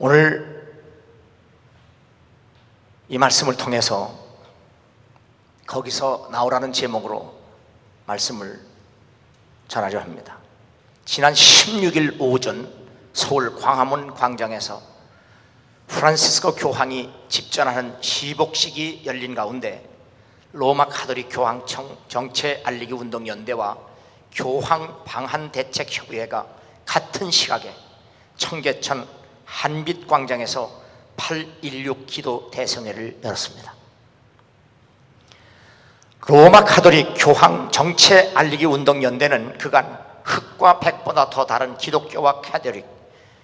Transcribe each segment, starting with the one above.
오늘 이 말씀을 통해서 거기서 나오라는 제목으로 말씀을 전하려 합니다. 지난 16일 오전 서울 광화문 광장에서 프란시스코 교황이 집전하는 시복식이 열린 가운데 로마 가톨릭 교황 정체 알리기 운동 연대와 교황 방한 대책 협의회가 같은 시각에 청계천 한빛 광장에서 8.16 기도 대성회를 열었습니다. 로마 가톨릭 교황 정체 알리기 운동 연대는 그간 흑과 백보다 더 다른 기독교와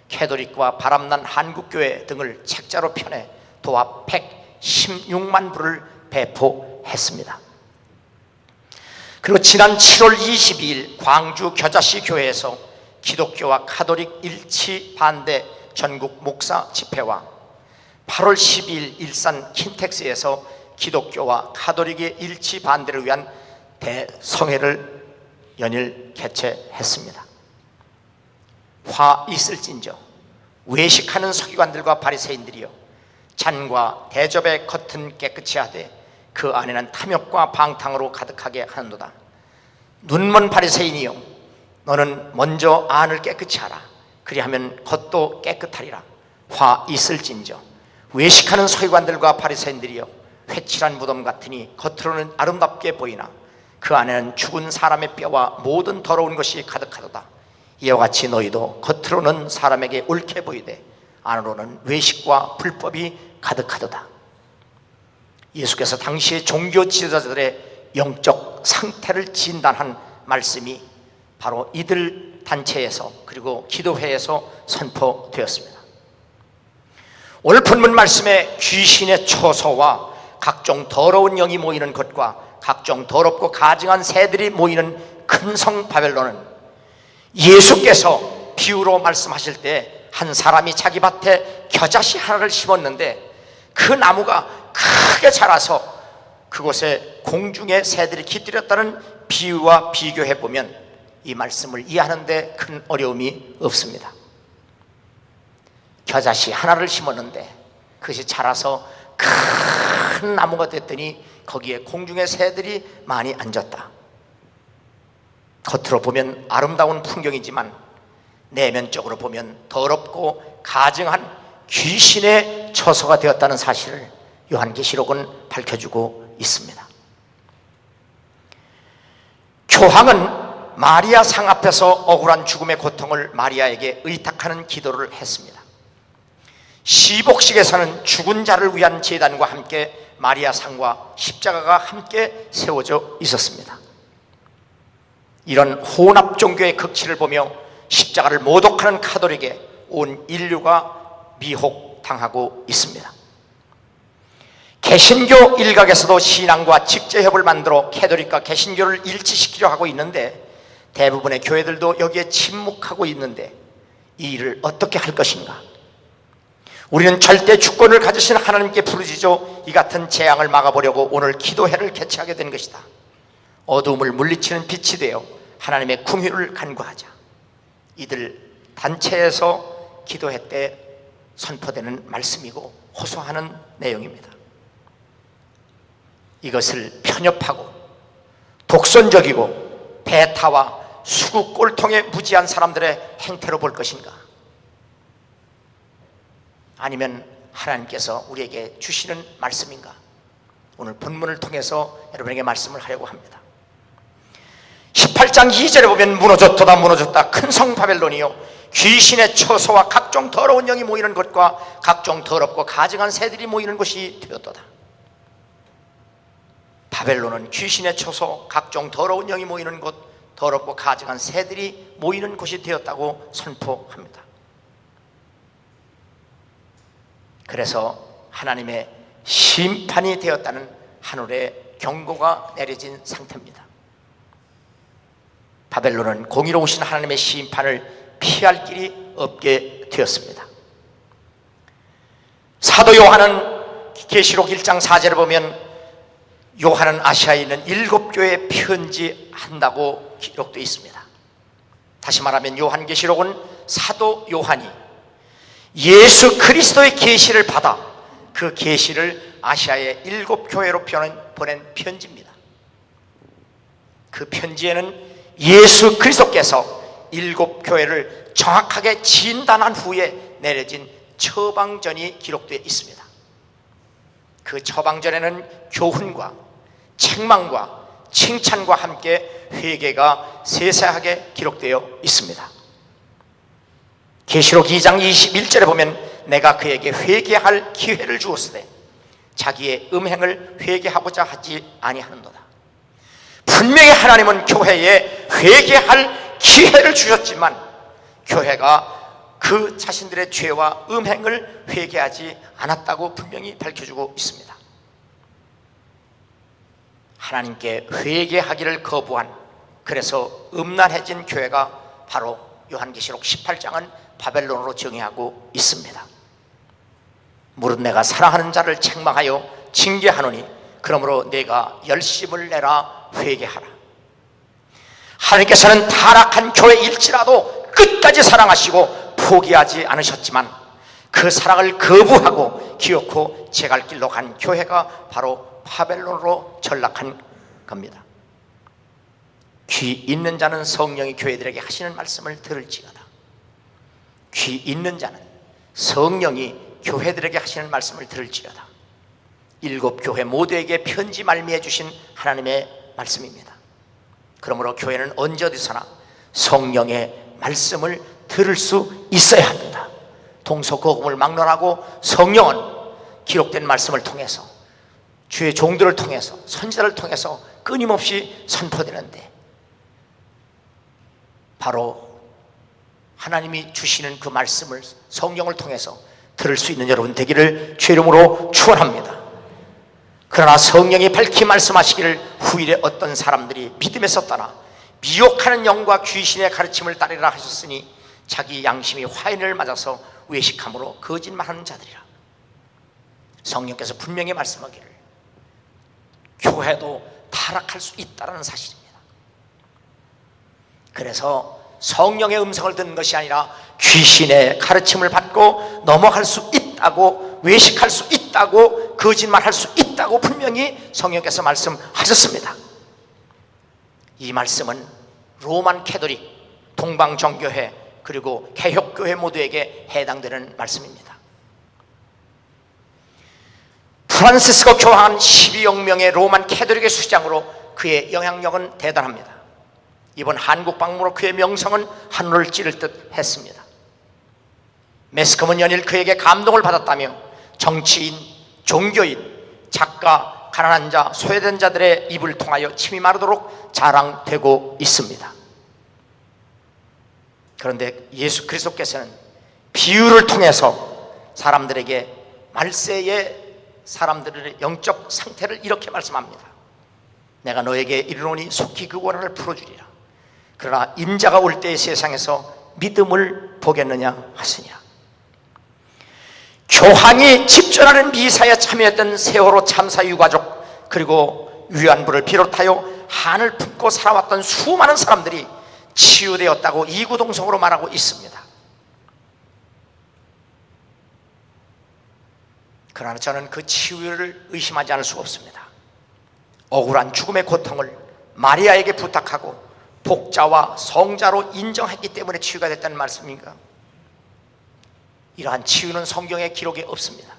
캐톨릭과 바람난 한국교회 등을 책자로 펴내 도합 116만 부를 배포했습니다. 그리고 지난 7월 22일 광주 겨자씨 교회에서 기독교와 가톨릭 일치 반대 전국 목사 집회와 8월 12일 일산 킨텍스에서 기독교와 가톨릭의 일치 반대를 위한 대성회를 연일 개최했습니다. 화 있을진저 외식하는 서기관들과 바리새인들이여, 잔과 대접의 겉은 깨끗이 하되 그 안에는 탐욕과 방탕으로 가득하게 하는도다. 눈먼 바리새인이여, 너는 먼저 안을 깨끗이 하라. 그리하면 겉도 깨끗하리라. 화 있을진저 외식하는 서기관들과 바리새인들이여, 회칠한 무덤 같으니 겉으로는 아름답게 보이나 그 안에는 죽은 사람의 뼈와 모든 더러운 것이 가득하도다. 이와 같이 너희도 겉으로는 사람에게 옳게 보이되 안으로는 외식과 불법이 가득하도다. 예수께서 당시의 종교 지도자들의 영적 상태를 진단한 말씀이 바로 이들 단체에서 그리고 기도회에서 선포되었습니다. 오늘 본문 말씀에 귀신의 처소와 각종 더러운 영이 모이는 것과 각종 더럽고 가증한 새들이 모이는 큰 성 바벨론은 예수께서 비유로 말씀하실 때 한 사람이 자기 밭에 겨자씨 하나를 심었는데 그 나무가 크게 자라서 그곳에 공중의 새들이 깃들였다는 비유와 비교해 보면 이 말씀을 이해하는 데 큰 어려움이 없습니다. 겨자씨 하나를 심었는데 그것이 자라서 큰 나무가 됐더니 거기에 공중의 새들이 많이 앉았다. 겉으로 보면 아름다운 풍경이지만 내면적으로 보면 더럽고 가증한 귀신의 처소가 되었다는 사실을 요한계시록은 밝혀주고 있습니다. 교황은 마리아 상 앞에서 억울한 죽음의 고통을 마리아에게 의탁하는 기도를 했습니다. 시복식에서는 죽은 자를 위한 제단과 함께 마리아 상과 십자가가 함께 세워져 있었습니다. 이런 혼합 종교의 극치를 보며 십자가를 모독하는 가톨릭에 온 인류가 미혹당하고 있습니다. 개신교 일각에서도 신앙과 직제협을 만들어 캐톨릭과 개신교를 일치시키려 하고 있는데 대부분의 교회들도 여기에 침묵하고 있는데 이 일을 어떻게 할 것인가? 우리는 절대 주권을 가지신 하나님께 부르짖어 이 같은 재앙을 막아보려고 오늘 기도회를 개최하게 된 것이다. 어두움을 물리치는 빛이 되어 하나님의 긍휼을 간구하자. 이들 단체에서 기도회 때 선포되는 말씀이고 호소하는 내용입니다. 이것을 편협하고 독선적이고 배타와 수구 꼴통에 무지한 사람들의 행태로 볼 것인가? 아니면 하나님께서 우리에게 주시는 말씀인가? 오늘 본문을 통해서 여러분에게 말씀을 하려고 합니다. 18장 2절에 보면 무너졌도다 무너졌다 큰 성 바벨론이요, 귀신의 처소와 각종 더러운 영이 모이는 곳과 각종 더럽고 가증한 새들이 모이는 곳이 되었도다. 바벨론은 귀신의 처소, 각종 더러운 영이 모이는 곳, 더럽고 가증한 새들이 모이는 곳이 되었다고 선포합니다. 그래서 하나님의 심판이 되었다는 하늘의 경고가 내려진 상태입니다. 바벨론은 공의로우신 하나님의 심판을 피할 길이 없게 되었습니다. 사도 요한은 계시록 1장 4절을 보면 요한은 아시아에 있는 7교회에 편지한다고 기록되어 있습니다. 다시 말하면 요한계시록은 사도 요한이 예수 그리스도의 계시를 받아 그 계시를 아시아의 7 교회로 보낸 편지입니다. 그 편지에는 예수 그리스도께서 7 교회를 정확하게 진단한 후에 내려진 처방전이 기록되어 있습니다. 그 처방전에는 교훈과 책망과 칭찬과 함께 회개가 세세하게 기록되어 있습니다. 계시록 2장 21절에 보면 내가 그에게 회개할 기회를 주었으되 자기의 음행을 회개하고자 하지 아니하는도다. 분명히 하나님은 교회에 회개할 기회를 주셨지만 교회가 그 자신들의 죄와 음행을 회개하지 않았다고 분명히 밝혀주고 있습니다. 하나님께 회개하기를 거부한, 그래서 음란해진 교회가 바로 요한계시록 18장은 바벨론으로 정의하고 있습니다. 무릇 내가 사랑하는 자를 책망하여 징계하노니 그러므로 내가 열심을 내라 회개하라. 하나님께서는 타락한 교회일지라도 끝까지 사랑하시고 포기하지 않으셨지만 그 사랑을 거부하고 기어코 제 갈 길로 간 교회가 바로 바벨론으로 전락한 겁니다. 귀 있는 자는 성령이 교회들에게 하시는 말씀을 들을지어다. 귀 있는 자는 성령이 교회들에게 하시는 말씀을 들을지어다. 7 교회 모두에게 편지 말미해 주신 하나님의 말씀입니다. 그러므로 교회는 언제 어디서나 성령의 말씀을 들을 수 있어야 합니다. 동서고금을 막론하고 성령은 기록된 말씀을 통해서 주의 종들을 통해서 선지자를 통해서 끊임없이 선포되는데 바로 하나님이 주시는 그 말씀을 성령을 통해서 들을 수 있는 여러분 되기를 주의 이름으로 축원합니다. 그러나 성령이 밝히 말씀하시기를 후일에 어떤 사람들이 믿음에서 떠나 미혹하는 영과 귀신의 가르침을 따르라 하셨으니 자기 양심이 화인을 맞아서 외식함으로 거짓말하는 자들이라. 성령께서 분명히 말씀하기를 교회도 타락할 수 있다는 사실입니다. 그래서 성령의 음성을 듣는 것이 아니라 귀신의 가르침을 받고 넘어갈 수 있다고, 외식할 수 있다고, 거짓말할 수 있다고 분명히 성령께서 말씀하셨습니다. 이 말씀은 로만 캐토릭, 동방정교회 그리고 개혁교회 모두에게 해당되는 말씀입니다. 프란시스코 교황은 12억 명의 로만 캐토릭의 수장으로 그의 영향력은 대단합니다. 이번 한국 방문으로 그의 명성은 하늘을 찌를 듯 했습니다. 매스컴은 연일 그에게 감동을 받았다며 정치인, 종교인, 작가, 가난한 자, 소외된 자들의 입을 통하여 침이 마르도록 자랑되고 있습니다. 그런데 예수 그리스도께서는 비유를 통해서 사람들에게 말세의 사람들의 영적 상태를 이렇게 말씀합니다. 내가 너에게 이르노니 속히 그 고난을 풀어주리라. 그러나 인자가 올 때의 세상에서 믿음을 보겠느냐 하시니라. 교황이 집전하는 미사에 참여했던 세월호 참사 유가족 그리고 위안부를 비롯하여 한을 품고 살아왔던 수많은 사람들이 치유되었다고 이구동성으로 말하고 있습니다. 그러나 저는 그 치유를 의심하지 않을 수가 없습니다. 억울한 죽음의 고통을 마리아에게 부탁하고 복자와 성자로 인정했기 때문에 치유가 됐다는 말씀인가? 이러한 치유는 성경에 기록이 없습니다.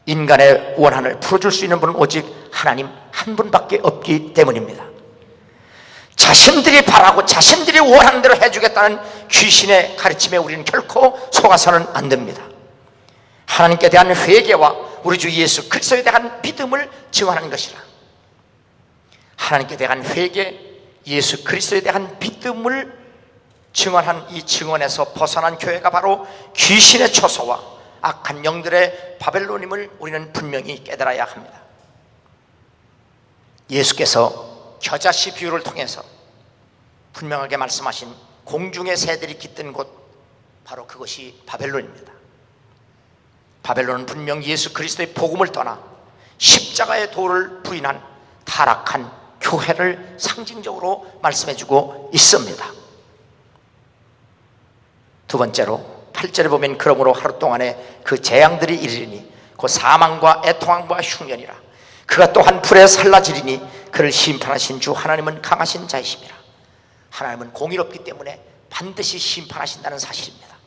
인간의 원한을 풀어줄 수 있는 분은 오직 하나님 한 분밖에 없기 때문입니다. 자신들이 바라고 자신들이 원하는 대로 해주겠다는 귀신의 가르침에 우리는 결코 속아서는 안 됩니다. 하나님께 대한 회개와 우리 주 예수 그리스도에 대한 믿음을 증언하는 것이라. 하나님께 대한 회개, 예수 그리스도에 대한 믿음을 증언한 이 증언에서 벗어난 교회가 바로 귀신의 초소와 악한 영들의 바벨론임을 우리는 분명히 깨달아야 합니다. 예수께서 겨자씨 비유를 통해서 분명하게 말씀하신 공중의 새들이 깃든 곳, 바로 그것이 바벨론입니다. 바벨론은 분명 예수 그리스도의 복음을 떠나 십자가의 도를 부인한 타락한 교회를 상징적으로 말씀해주고 있습니다. 두 번째로 8절에 보면 그러므로 하루 동안에 그 재앙들이 이르리니 그 사망과 애통함과 흉년이라. 그가 또한 불에 살라지리니 그를 심판하신 주 하나님은 강하신 자이심이라. 하나님은 공의롭기 때문에 반드시 심판하신다는 사실입니다.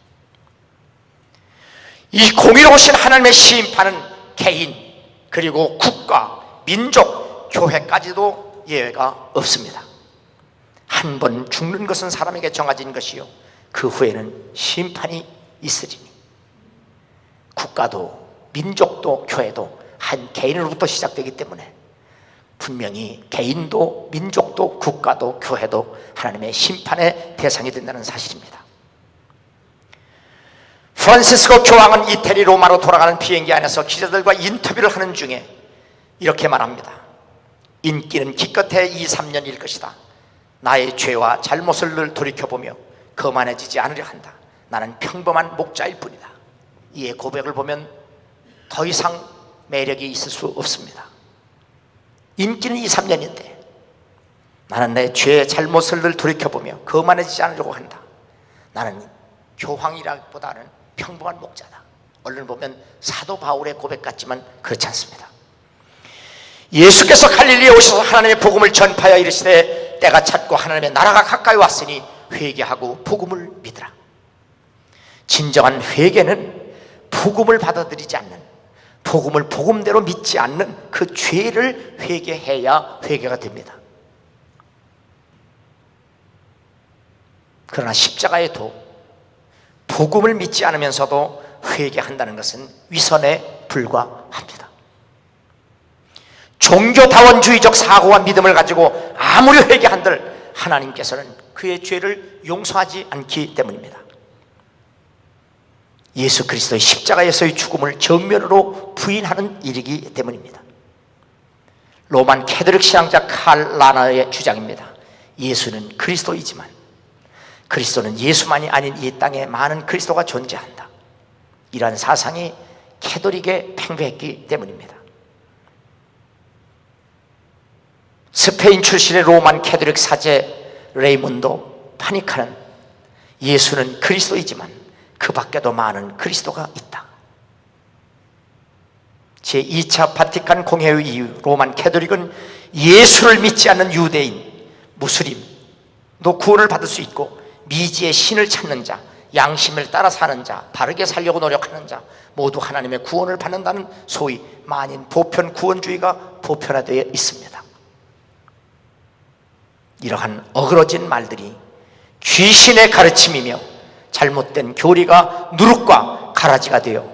이 공의로우신 하나님의 심판은 개인, 그리고 국가, 민족, 교회까지도 예외가 없습니다. 한 번 죽는 것은 사람에게 정해진 것이요 그 후에는 심판이 있으리니 국가도 민족도 교회도 한 개인으로부터 시작되기 때문에 분명히 개인도 민족도 국가도 교회도 하나님의 심판의 대상이 된다는 사실입니다. 프란시스코 교황은 이태리 로마로 돌아가는 비행기 안에서 기자들과 인터뷰를 하는 중에 이렇게 말합니다. 인기는 기껏해 2, 3년일 것이다. 나의 죄와 잘못을 늘 돌이켜보며 거만해지지 않으려 한다. 나는 평범한 목자일 뿐이다. 이의 고백을 보면 더 이상 매력이 있을 수 없습니다. 인기는 2, 3년인데 나는 내 죄의 잘못을 늘 돌이켜보며 거만해지지 않으려고 한다. 나는 교황이라기보다는 평범한 목자다. 얼른 보면 사도 바울의 고백 같지만 그렇지 않습니다. 예수께서 갈릴리에 오셔서 하나님의 복음을 전파하여 이르시되 때가 찼고 하나님의 나라가 가까이 왔으니 회개하고 복음을 믿으라. 진정한 회개는 복음을 받아들이지 않는, 복음을 복음대로 믿지 않는 그 죄를 회개해야 회개가 됩니다. 그러나 십자가의 도, 복음을 믿지 않으면서도 회개한다는 것은 위선에 불과합니다. 종교다원주의적 사고와 믿음을 가지고 아무리 회개한들 하나님께서는 그의 죄를 용서하지 않기 때문입니다. 예수 그리스도의 십자가에서의 죽음을 정면으로 부인하는 일이기 때문입니다. 로만 캐톨릭 신앙자 칼 라너의 주장입니다. 예수는 그리스도이지만 그리스도는 예수만이 아닌 이 땅에 많은 그리스도가 존재한다. 이러한 사상이 캐톨릭에 팽배했기 때문입니다. 스페인 출신의 로만 캐톨릭 사제 레이문도 파니카는 예수는 그리스도이지만 그 밖에도 많은 그리스도가 있다. 제2차 바티칸 공회의 이후 로만 캐톨릭은 예수를 믿지 않는 유대인, 무슬림도 구원을 받을 수 있고 미지의 신을 찾는 자, 양심을 따라 사는 자, 바르게 살려고 노력하는 자 모두 하나님의 구원을 받는다는 소위 만인 보편 구원주의가 보편화되어 있습니다. 이러한 어그러진 말들이 귀신의 가르침이며 잘못된 교리가 누룩과 가라지가 되어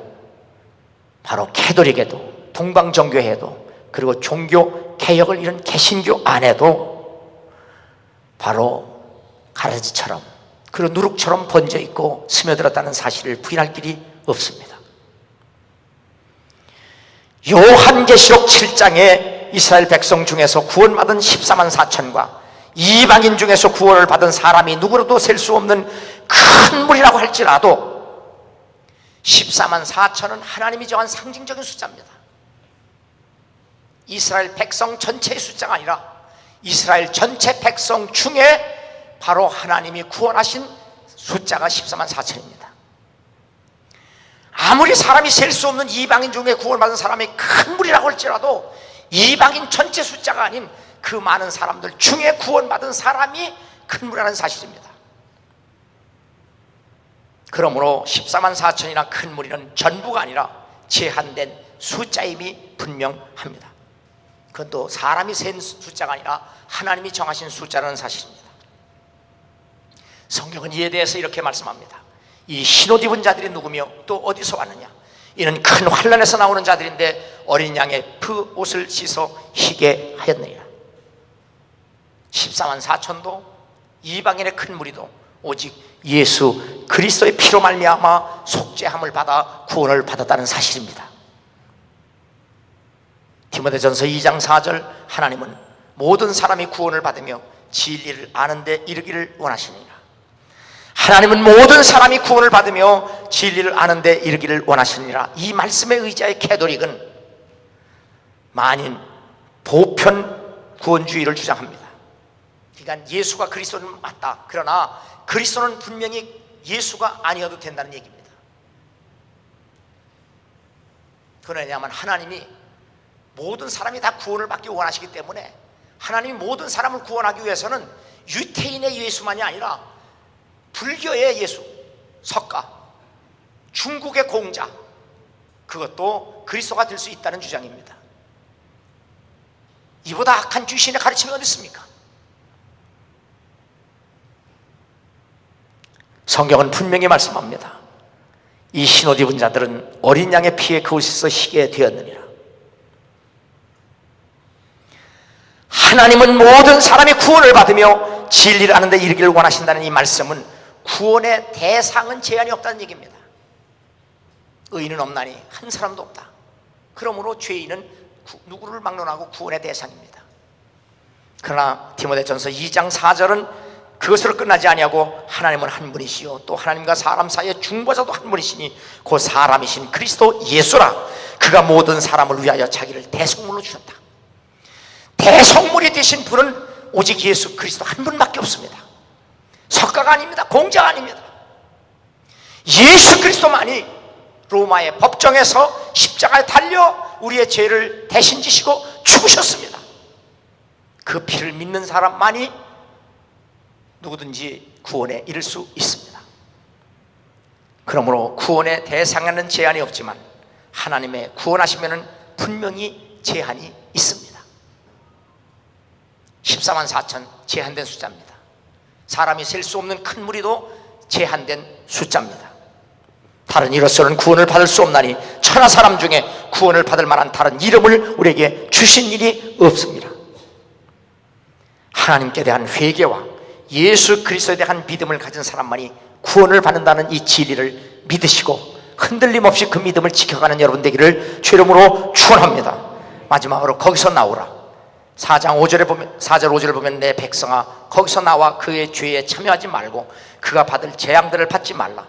바로 캐톨릭에도 동방정교회에도 그리고 종교 개혁을 이룬 개신교 안에도 바로 가라지처럼 그리고 누룩처럼 번져 있고 스며들었다는 사실을 부인할 길이 없습니다. 요한계시록 7장에 이스라엘 백성 중에서 구원받은 14만 4천과 이방인 중에서 구원을 받은 사람이 누구라도 셀 수 없는 큰 무리라고 할지라도 14만 4천은 하나님이 정한 상징적인 숫자입니다. 이스라엘 백성 전체의 숫자가 아니라 이스라엘 전체 백성 중에 바로 하나님이 구원하신 숫자가 14만 4천입니다. 아무리 사람이 셀 수 없는 이방인 중에 구원받은 사람이 큰 무리라고 할지라도 이방인 전체 숫자가 아닌 그 많은 사람들 중에 구원받은 사람이 큰 무리라는 사실입니다. 그러므로 14만 4천이나 큰 무리는 전부가 아니라 제한된 숫자임이 분명합니다. 그것도 사람이 센 숫자가 아니라 하나님이 정하신 숫자라는 사실입니다. 성경은 이에 대해서 이렇게 말씀합니다. 이 흰옷 입은 자들이 누구며 또 어디서 왔느냐? 이는 큰 환난에서 나오는 자들인데 어린 양의 그 옷을 씻어 희게 하였느니라. 14만 4천도 이방인의 큰 무리도 오직 예수 그리스도의 피로 말미암아 속죄함을 받아 구원을 받았다는 사실입니다. 디모데전서 2장 4절 하나님은 모든 사람이 구원을 받으며 진리를 아는 데 이르기를 원하시느니라. 하나님은 모든 사람이 구원을 받으며 진리를 아는 데 이르기를 원하시느니라. 이 말씀에 의지하여 캐톨릭은 만인 보편 구원주의를 주장합니다. 그러니까 예수가 그리스도는 맞다. 그러나 그리스도는 분명히 예수가 아니어도 된다는 얘기입니다. 그건 왜냐하면 하나님이 모든 사람이 다 구원을 받기 원하시기 때문에 하나님이 모든 사람을 구원하기 위해서는 유태인의 예수만이 아니라 불교의 예수, 석가, 중국의 공자, 그것도 그리스도가 될 수 있다는 주장입니다. 이보다 악한 귀신의 가르침이 어디 있습니까? 성경은 분명히 말씀합니다. 이 흰옷 입은 자들은 어린 양의 피에 그곳에서 희게 되었느니라. 하나님은 모든 사람이 구원을 받으며 진리를 아는 데 이르기를 원하신다는 이 말씀은 구원의 대상은 제한이 없다는 얘기입니다. 의인은 없나니 한 사람도 없다. 그러므로 죄인은 누구를 막론하고 구원의 대상입니다. 그러나 디모데전서 2장 4절은 그것으로 끝나지 아니하고 하나님은 한 분이시요 또 하나님과 사람 사이의 중보자도 한 분이시니 곧 사람이신 그리스도 예수라. 그가 모든 사람을 위하여 자기를 대속물로 주셨다. 대속물이 되신 분은 오직 예수 그리스도 한 분밖에 없습니다. 석가가 아닙니다. 공자가 아닙니다. 예수 그리스도만이 로마의 법정에서 십자가에 달려 우리의 죄를 대신 지시고 죽으셨습니다. 그 피를 믿는 사람만이 누구든지 구원에 이를 수 있습니다. 그러므로 구원의 대상에는 제한이 없지만 하나님의 구원하시면은 분명히 제한이 있습니다. 14만 4천 제한된 숫자입니다. 사람이 셀 수 없는 큰 무리도 제한된 숫자입니다. 다른 이로서는 구원을 받을 수 없나니 천하 사람 중에 구원을 받을 만한 다른 이름을 우리에게 주신 일이 없습니다. 하나님께 대한 회개와 예수 그리스도에 대한 믿음을 가진 사람만이 구원을 받는다는 이 진리를 믿으시고 흔들림 없이 그 믿음을 지켜가는 여러분 되기를 주 이름으로 축원합니다. 마지막으로 거기서 나오라. 4장 5절에 보면 4절 5절을 보면 내 백성아 거기서 나와 그의 죄에 참여하지 말고 그가 받을 재앙들을 받지 말라.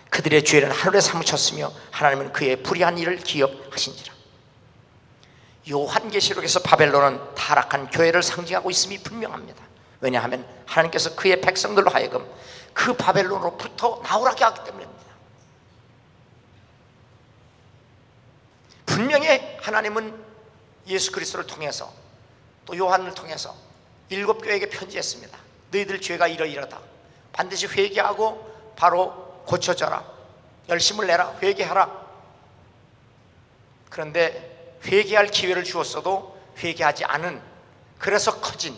그들의 죄는 하늘에 사무쳤으며 하나님은 그의 불의한 일을 기억하신지라. 요한계시록에서 바벨론은 타락한 교회를 상징하고 있음이 분명합니다. 왜냐하면 하나님께서 그의 백성들로 하여금 그 바벨론으로부터 나오라게 하기 때문입니다. 분명히 하나님은 예수 그리스도를 통해서 또 요한을 통해서 7교회에게 편지했습니다. 너희들 죄가 이러이러다. 반드시 회개하고 바로 고쳐져라. 열심을 내라. 회개하라. 그런데 회개할 기회를 주었어도 회개하지 않은, 그래서 커진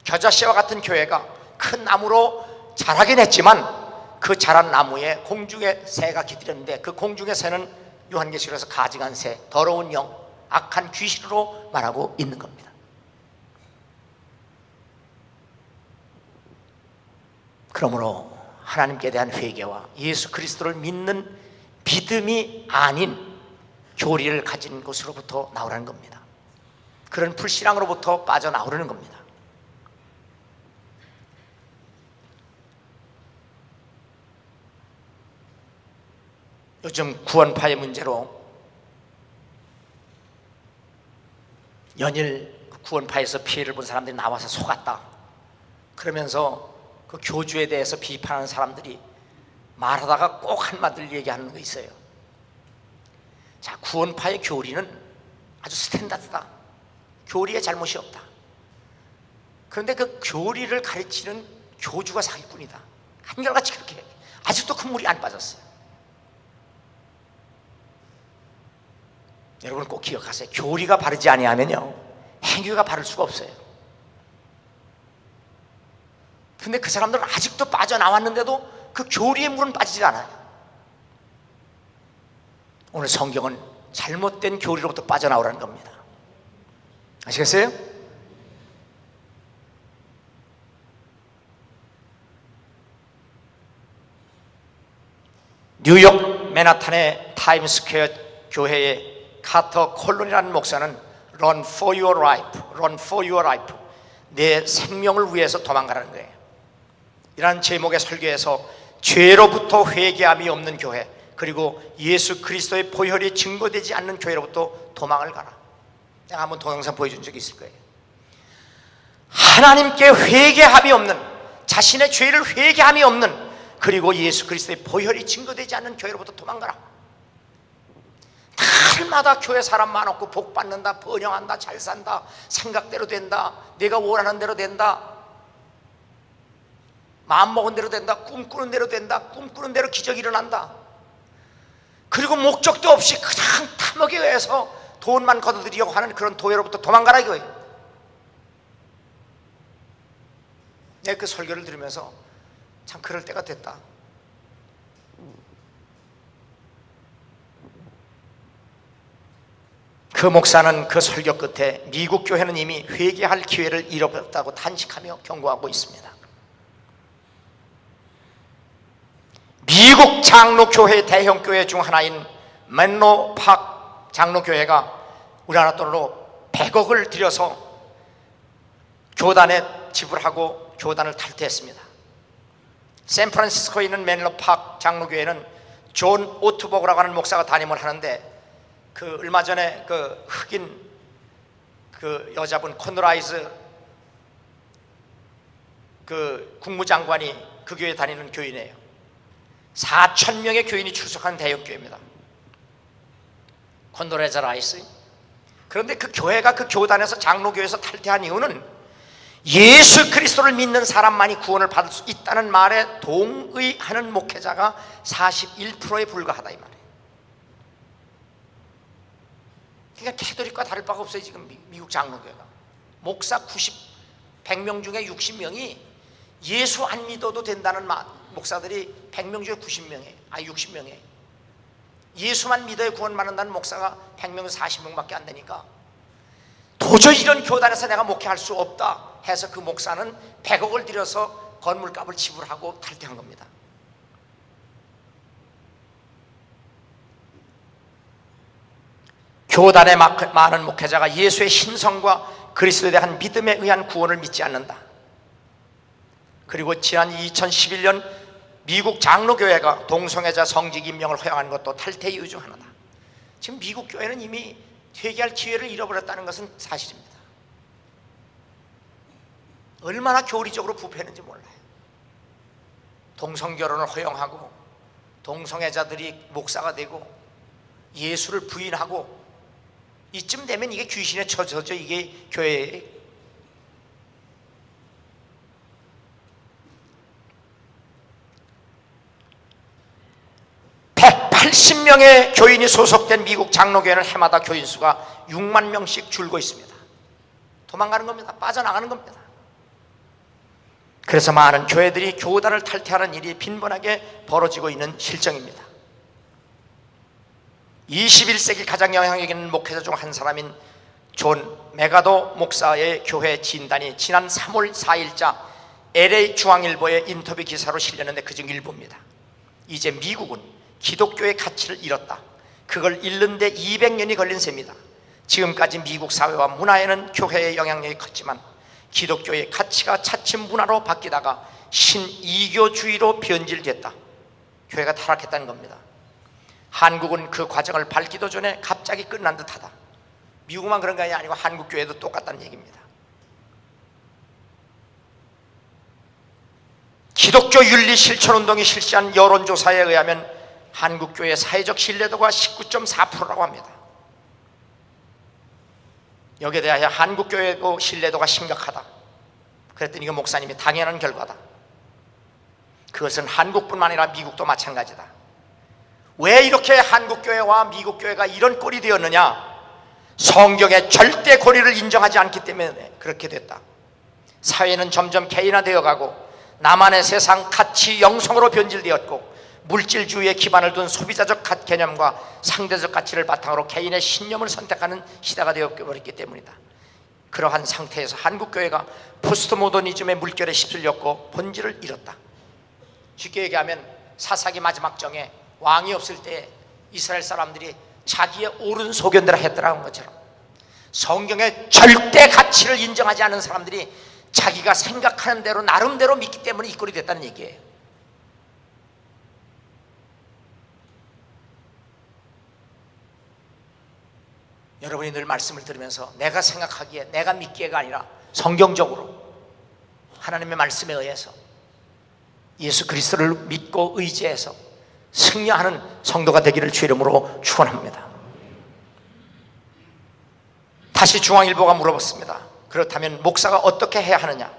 겨자씨와 같은 교회가 큰 나무로 자라긴 했지만 그 자란 나무에 공중의 새가 깃들였는데 그 공중의 새는 요한계시록에서 가증한 새, 더러운 영, 악한 귀신으로 말하고 있는 겁니다. 그러므로 하나님께 대한 회개와 예수 그리스도를 믿는 믿음이 아닌 교리를 가진 곳으로부터 나오라는 겁니다. 그런 불신앙으로부터 빠져나오려는 겁니다. 요즘 구원파의 문제로 연일 구원파에서 피해를 본 사람들이 나와서 속았다 그러면서 그 교주에 대해서 비판하는 사람들이 말하다가 꼭 한마디를 얘기하는 거 있어요. 자, 구원파의 교리는 아주 스탠다드다. 교리에 잘못이 없다. 그런데 그 교리를 가르치는 교주가 사기꾼이다. 한결같이 그렇게 해. 아직도 그 물이 안 빠졌어요. 여러분 꼭 기억하세요. 교리가 바르지 아니하면요 행위가 바를 수가 없어요. 근데 그 사람들은 아직도 빠져나왔는데도 그 교리의 물은 빠지지 않아요. 오늘 성경은 잘못된 교리로부터 빠져나오라는 겁니다. 아시겠어요? 뉴욕 맨하탄의 타임스퀘어 교회의 카터 콜론이라는 목사는 Run for your life, run for your life, 내 생명을 위해서 도망가라는 거예요. 이라는 제목의 설교에서 죄로부터 회개함이 없는 교회, 그리고 예수 그리스도의 보혈이 증거되지 않는 교회로부터 도망을 가라. 내가 한번 동영상 보여준 적이 있을 거예요. 하나님께 회개함이 없는, 자신의 죄를 회개함이 없는 그리고 예수 그리스도의 보혈이 증거되지 않는 교회로부터 도망가라. 날마다 교회 사람 많았고 복 받는다, 번영한다, 잘 산다, 생각대로 된다, 내가 원하는 대로 된다, 마음먹은 대로 된다, 꿈꾸는 대로 된다, 꿈꾸는 대로 기적이 일어난다. 그리고 목적도 없이 그냥 탐욕에 의해서 돈만 거둬들이려고 하는 그런 도회로부터 도망가라 이거예요. 내가 그 설교를 들으면서 참 그럴 때가 됐다. 그 목사는 그 설교 끝에 미국 교회는 이미 회개할 기회를 잃어버렸다고 탄식하며 경고하고 있습니다. 미국 장로교회 대형교회 중 하나인 맨로 팍 장로교회가 우리나라 돈으로 100억을 들여서 교단에 지불하고 교단을 탈퇴했습니다. 샌프란시스코에 있는 맨로 팍 장로교회는 존 오트버그라고 하는 목사가 담임을 하는데, 그 얼마 전에 그 흑인 그 여자분 콘도라이즈 그 국무장관이 그 교회 다니는 교인이에요. 4,000명의 교인이 출석하는 대형교회입니다. 콘도레자 라이스. 그런데 그 교회가 그 교단에서 장로교회에서 탈퇴한 이유는 예수 그리스도를 믿는 사람만이 구원을 받을 수 있다는 말에 동의하는 목회자가 41%에 불과하다 이 말이에요. 그러니까 캐톨릭과 다를 바가 없어요. 지금 미국 장로교회가 목사 100명 중에 60명이 예수 안 믿어도 된다는 목사들이 100명 중에 60명이에요. 예수만 믿어야 구원받는다는 목사가 100명에서 40명밖에 안 되니까 도저히 이런 교단에서 내가 목회할 수 없다 해서 그 목사는 100억을 들여서 건물값을 지불하고 탈퇴한 겁니다. 교단의 많은 목회자가 예수의 신성과 그리스도에 대한 믿음에 의한 구원을 믿지 않는다. 그리고 지난 2011년 미국 장로교회가 동성애자 성직 임명을 허용한 것도 탈퇴 이유 중 하나다. 지금 미국 교회는 이미 회개할 기회를 잃어버렸다는 것은 사실입니다. 얼마나 교리적으로 부패했는지 몰라요. 동성결혼을 허용하고 동성애자들이 목사가 되고 예수를 부인하고, 이쯤 되면 이게 귀신에 쳐져져 이게 교회에. 180명의 교인이 소속된 미국 장로교회는 해마다 교인 수가 6만 명씩 줄고 있습니다. 도망가는 겁니다. 빠져나가는 겁니다. 그래서 많은 교회들이 교단을 탈퇴하는 일이 빈번하게 벌어지고 있는 실정입니다. 21세기 가장 영향력 있는 목회자 중 한 사람인 존 메가도 목사의 교회 진단이 지난 3월 4일자 LA 중앙일보의 인터뷰 기사로 실렸는데 그중 일부입니다. 이제 미국은 기독교의 가치를 잃었다. 그걸 잃는 데 200년이 걸린 셈이다. 지금까지 미국 사회와 문화에는 교회의 영향력이 컸지만 기독교의 가치가 차츰 문화로 바뀌다가 신이교주의로 변질됐다. 교회가 타락했다는 겁니다. 한국은 그 과정을 밟기도 전에 갑자기 끝난 듯하다. 미국만 그런 게 아니고 한국 교회도 똑같다는 얘기입니다. 기독교 윤리 실천운동이 실시한 여론조사에 의하면 한국 교회의 사회적 신뢰도가 19.4%라고 합니다. 여기에 대하여 한국 교회의 신뢰도가 심각하다. 그랬더니 이거 목사님이 당연한 결과다. 그것은 한국뿐만 아니라 미국도 마찬가지다. 왜 이렇게 한국 교회와 미국 교회가 이런 꼴이 되었느냐? 성경의 절대 권위를 인정하지 않기 때문에 그렇게 됐다. 사회는 점점 개인화되어 가고 나만의 세상 가치 영성으로 변질되었고 물질주의에 기반을 둔 소비자적 개념과 상대적 가치를 바탕으로 개인의 신념을 선택하는 시대가 되어버렸기 때문이다. 그러한 상태에서 한국교회가 포스트모더니즘의 물결에 휩쓸렸고 본질을 잃었다. 쉽게 얘기하면 사사기 마지막 정에 왕이 없을 때 이스라엘 사람들이 자기의 옳은 소견대로 했더라는 것처럼 성경의 절대 가치를 인정하지 않는 사람들이 자기가 생각하는 대로 나름대로 믿기 때문에 이 꼴이 됐다는 얘기예요. 여러분이 늘 말씀을 들으면서 내가 생각하기에 내가 믿기에가 아니라 성경적으로 하나님의 말씀에 의해서 예수 그리스도를 믿고 의지해서 승리하는 성도가 되기를 주 이름으로 축원합니다. 다시 중앙일보가 물어봤습니다. 그렇다면 목사가 어떻게 해야 하느냐?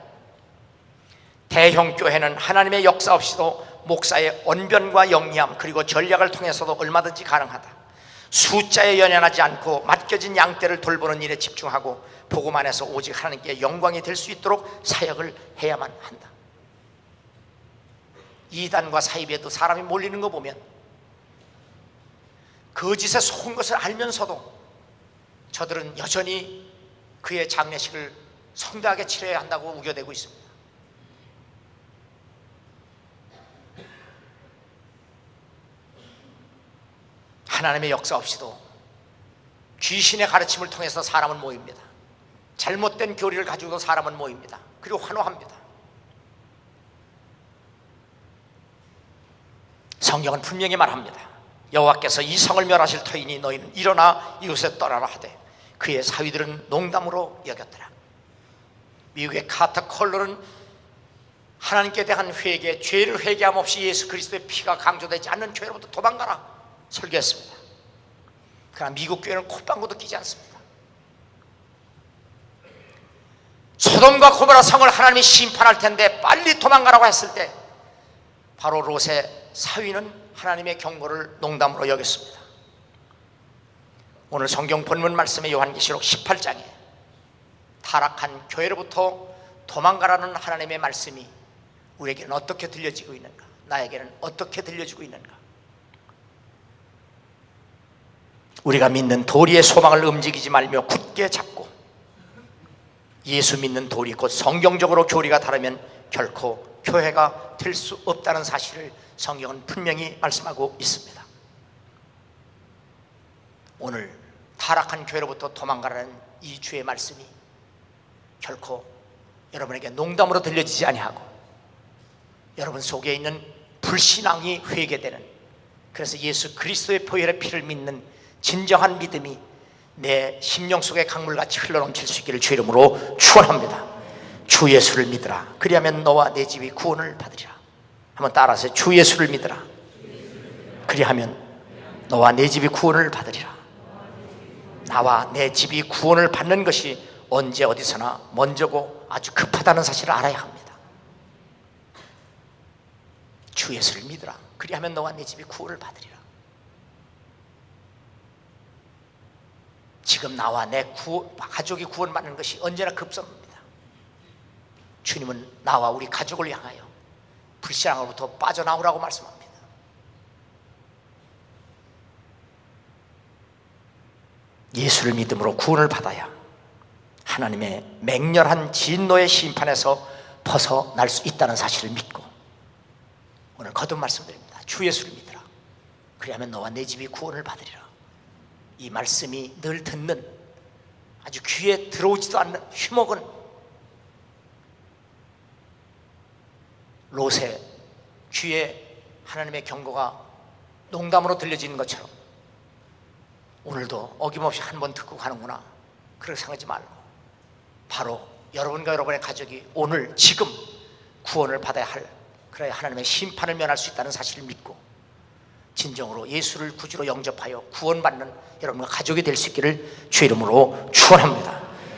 대형 교회는 하나님의 역사 없이도 목사의 언변과 영리함 그리고 전략을 통해서도 얼마든지 가능하다. 숫자에 연연하지 않고 맡겨진 양떼를 돌보는 일에 집중하고 복음 안에서 오직 하나님께 영광이 될 수 있도록 사역을 해야만 한다. 이단과 사이비에도 사람이 몰리는 거 보면 거짓에 속은 것을 알면서도 저들은 여전히 그의 장례식을 성대하게 치러야 한다고 우겨대고 있습니다. 하나님의 역사 없이도 귀신의 가르침을 통해서 사람은 모입니다. 잘못된 교리를 가지고도 사람은 모입니다. 그리고 환호합니다. 성경은 분명히 말합니다. 여호와께서 이 성을 멸하실 터이니 너희는 일어나 이곳에 떠나라 하되 그의 사위들은 농담으로 여겼더라. 미국의 카터 컬러는 하나님께 대한 회개, 죄를 회개함 없이 예수 그리스도의 피가 강조되지 않는 교회로부터 도망가라 설교했습니다. 그러나 미국 교회는 콧방구도 끼지 않습니다. 소돔과 고모라 성을 하나님이 심판할 텐데 빨리 도망가라고 했을 때 바로 롯의 사위는 하나님의 경고를 농담으로 여겼습니다. 오늘 성경 본문 말씀의 요한계시록 18장에 타락한 교회로부터 도망가라는 하나님의 말씀이 우리에게는 어떻게 들려지고 있는가? 나에게는 어떻게 들려지고 있는가? 우리가 믿는 도리의 소망을 움직이지 말며 굳게 잡고 예수 믿는 도리 곧 성경적으로 교리가 다르면 결코 교회가 될 수 없다는 사실을 성경은 분명히 말씀하고 있습니다. 오늘 타락한 교회로부터 도망가라는 이 주의 말씀이 결코 여러분에게 농담으로 들려지지 아니하고 여러분 속에 있는 불신앙이 회개되는, 그래서 예수 그리스도의 보혈의 피를 믿는 진정한 믿음이 내 심령 속에 강물같이 흘러넘칠 수 있기를 주 이름으로 축원합니다. 주 예수를 믿으라. 그리하면 너와 내 집이 구원을 받으리라. 한번 따라하세요. 주 예수를 믿으라. 그리하면 너와 내 집이 구원을 받으리라. 나와 내 집이 구원을 받는 것이 언제 어디서나 먼저고 아주 급하다는 사실을 알아야 합니다. 주 예수를 믿으라. 그리하면 너와 내 집이 구원을 받으리라. 지금 나와 내 가족이 구원받는 것이 언제나 급선무입니다. 주님은 나와 우리 가족을 향하여 불신앙으로부터 빠져나오라고 말씀합니다. 예수를 믿음으로 구원을 받아야 하나님의 맹렬한 진노의 심판에서 벗어날 수 있다는 사실을 믿고 오늘 거듭 말씀드립니다. 주 예수를 믿으라. 그리하면 너와 내 집이 구원을 받으리라. 이 말씀이 늘 듣는, 아주 귀에 들어오지도 않는 휘먹은 롯의 귀에 하나님의 경고가 농담으로 들려지는 것처럼 오늘도 어김없이 한 번 듣고 가는구나, 그렇게 생각하지 말고 바로 여러분과 여러분의 가족이 오늘 지금 구원을 받아야 할, 그래야 하나님의 심판을 면할 수 있다는 사실을 믿고 진정으로 예수를 구주로 영접하여 구원받는 여러분과 가족이 될 수 있기를 주 이름으로 축원합니다.